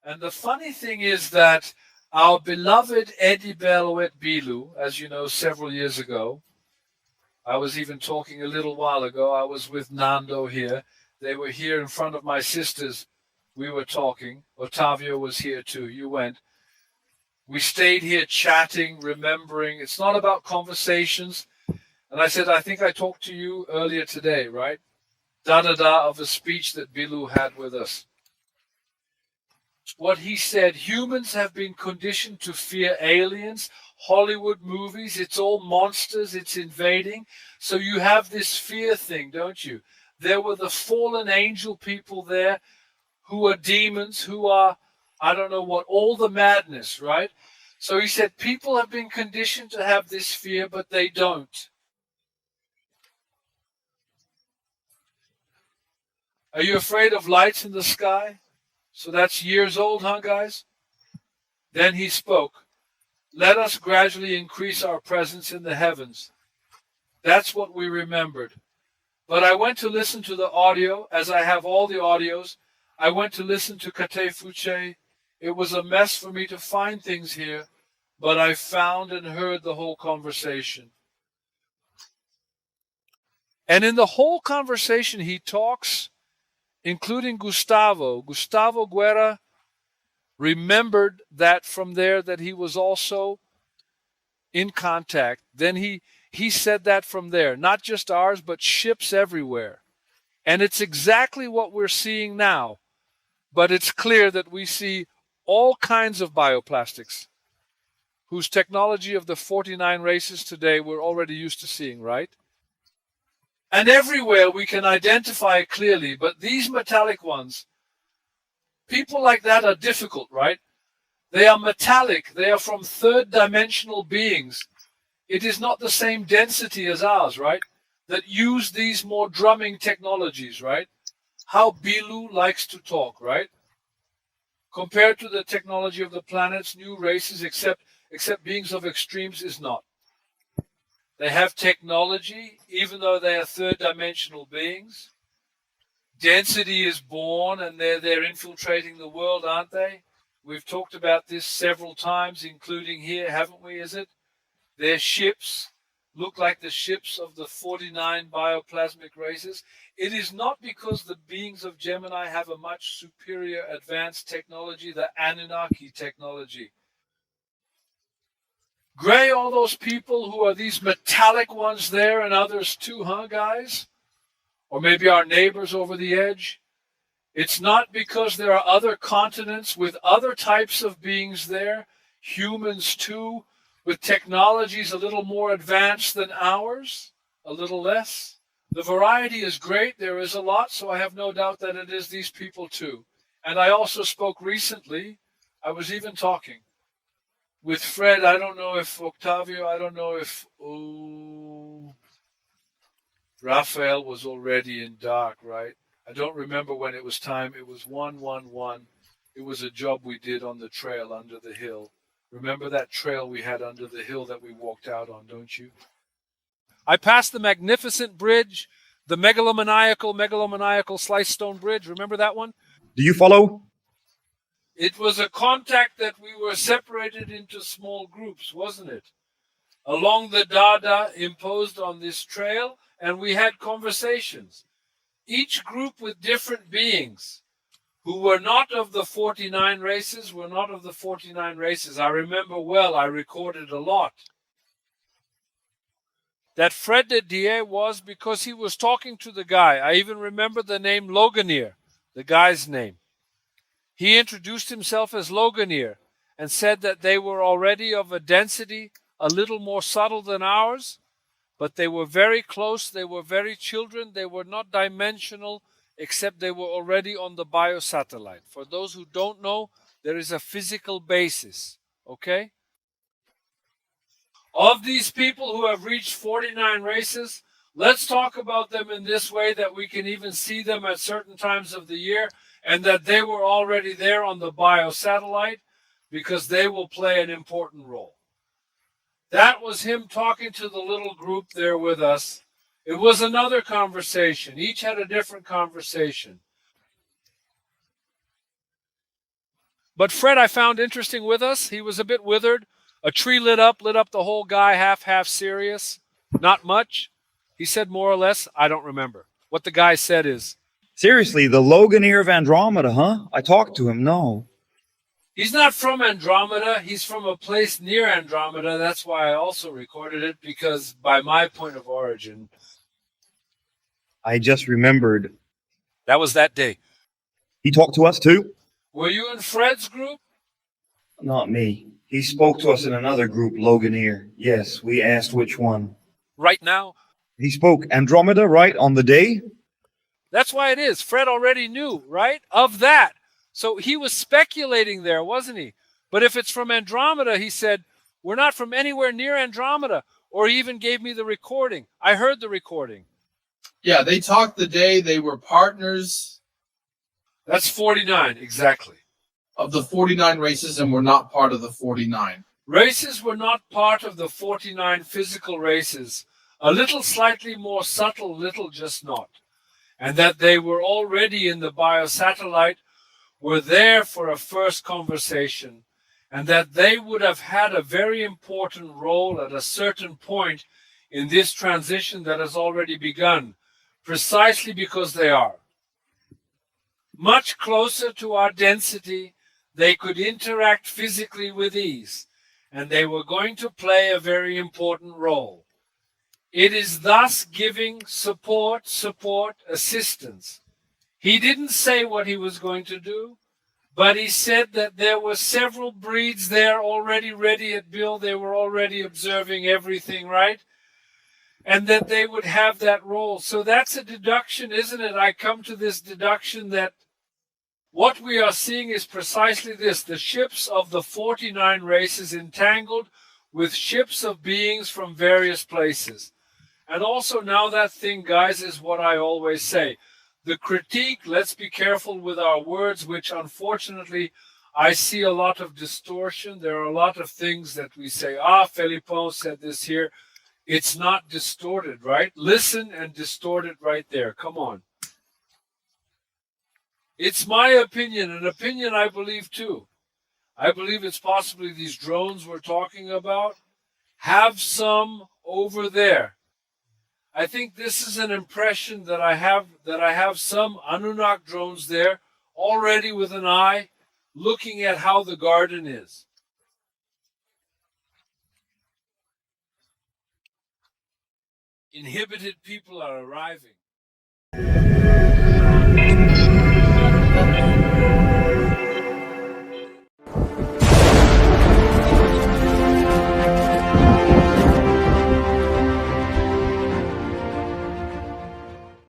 And the funny thing is that our beloved Eddie Belowet Bilu, as you know, several years ago, I was even talking a little while ago, I was with Nando here. They were here in front of my sisters. We were talking. Otavio was here too. You went. We stayed here chatting, remembering. It's not about conversations. And I said, I think I talked to you earlier today, right? Da-da-da of a speech that Bilu had with us. What he said, humans have been conditioned to fear aliens, Hollywood movies, it's all monsters, it's invading. So you have this fear thing, don't you? There were the fallen angel people there who are demons, who are, I don't know what, all the madness, right? So he said people have been conditioned to have this fear, but they don't. Are you afraid of lights in the sky? So that's years old, huh, guys? Then he spoke. Let us gradually increase our presence in the heavens. That's what we remembered. But I went to listen to the audio, as I have all the audios. I went to listen to Kate Fuche. It was a mess for me to find things here, but I found and heard the whole conversation. And in the whole conversation, he talks, including Gustavo Guerra, remembered that from there that he was also in contact. Then he said that from there, not just ours, but ships everywhere. And it's exactly what we're seeing now. But it's clear that we see all kinds of bioplastics whose technology of the 49 races today we're already used to seeing, right? And everywhere we can identify it clearly, but these metallic ones, people like that are difficult, right? They are metallic. They are from third-dimensional beings. It is not the same density as ours, right? That use these more drumming technologies, right? How Bilu likes to talk, right? Compared to the technology of the planet's new races, except beings of extremes, is not. They have technology, even though they are third-dimensional beings. Density is born, and they're infiltrating the world, aren't they? We've talked about this several times, including here, haven't we, is it? Their ships look like the ships of the 49 bioplasmic races. It is not because the beings of Gemini have a much superior advanced technology, the Anunnaki technology. Gray, all those people who are these metallic ones there and others too, huh, guys? Or maybe our neighbors over the edge. It's not because there are other continents with other types of beings there, humans too, with technologies a little more advanced than ours, a little less. The variety is great. There is a lot, so I have no doubt that it is these people too. And I also spoke recently, I was even talking with Fred. I don't know if Octavio, I don't know if Raphael was already in dark, right? I don't remember when it was time. It was 111. It was a job we did on the trail under the hill. Remember that trail we had under the hill that we walked out on, don't you? I passed the magnificent bridge, the megalomaniacal sliced stone bridge. Remember that one? Do you follow? It was a contact that we were separated into small groups, wasn't it? Along the Dada imposed on this trail, and we had conversations. Each group with different beings who were not of the 49 races, I remember well, I recorded a lot. That Fred de Die was because he was talking to the guy. I even remember the name Loganir, the guy's name. He introduced himself as Loganir and said that they were already of a density a little more subtle than ours, but they were very close, they were very children, they were not dimensional, except they were already on the biosatellite. For those who don't know, there is a physical basis, okay? Of these people who have reached 49 races, let's talk about them in this way that we can even see them at certain times of the year, and that they were already there on the biosatellite, because they will play an important role. That was him talking to the little group there with us. It was another conversation. Each had a different conversation. But Fred, I found interesting with us. He was a bit withered. A tree lit up the whole guy, half serious. Not much. He said more or less. I don't remember. What the guy said is, Seriously, the Loganir of Andromeda, huh? I talked to him, no. he's not from Andromeda. He's from a place near Andromeda. That's why I also recorded it, because by my point of origin, I just remembered. that was that day. He talked to us too? Were you in Fred's group? Not me. He spoke to us in another group, Loganir. Yes, we asked which one. Right now? He spoke Andromeda, right, on the day? That's why it is. Fred already knew, right, of that. So he was speculating there, wasn't he? But if it's from Andromeda, he said, we're not from anywhere near Andromeda. Or he even gave me the recording. I heard the recording. Yeah, they talked the day they were partners. That's 49, exactly. Of the 49 races, and were not part of the 49. Races were not part of the 49 physical races. A little slightly more subtle, little just not. And that they were already in the biosatellite, were there for a first conversation, and that they would have had a very important role at a certain point in this transition that has already begun, precisely because they are. Much closer to our density, they could interact physically with ease, and they were going to play a very important role. It is thus giving support, assistance. He didn't say what he was going to do, but he said that there were several breeds there already ready at Bill. They were already observing everything, right? And that they would have that role. So that's a deduction, isn't it? I come to this deduction that what we are seeing is precisely this. The ships of the 49 races entangled with ships of beings from various places. And also now that thing, guys, is what I always say. The critique, let's be careful with our words, which unfortunately I see a lot of distortion. There are a lot of things that we say, Felippo said this here. It's not distorted, right? Listen and distort it right there. Come on. It's my opinion, an opinion I believe too. I believe it's possibly these drones we're talking about have some over there. I think this is an impression that I have some Anunnaki drones there already with an eye looking at how the garden is. Inhibited people are arriving.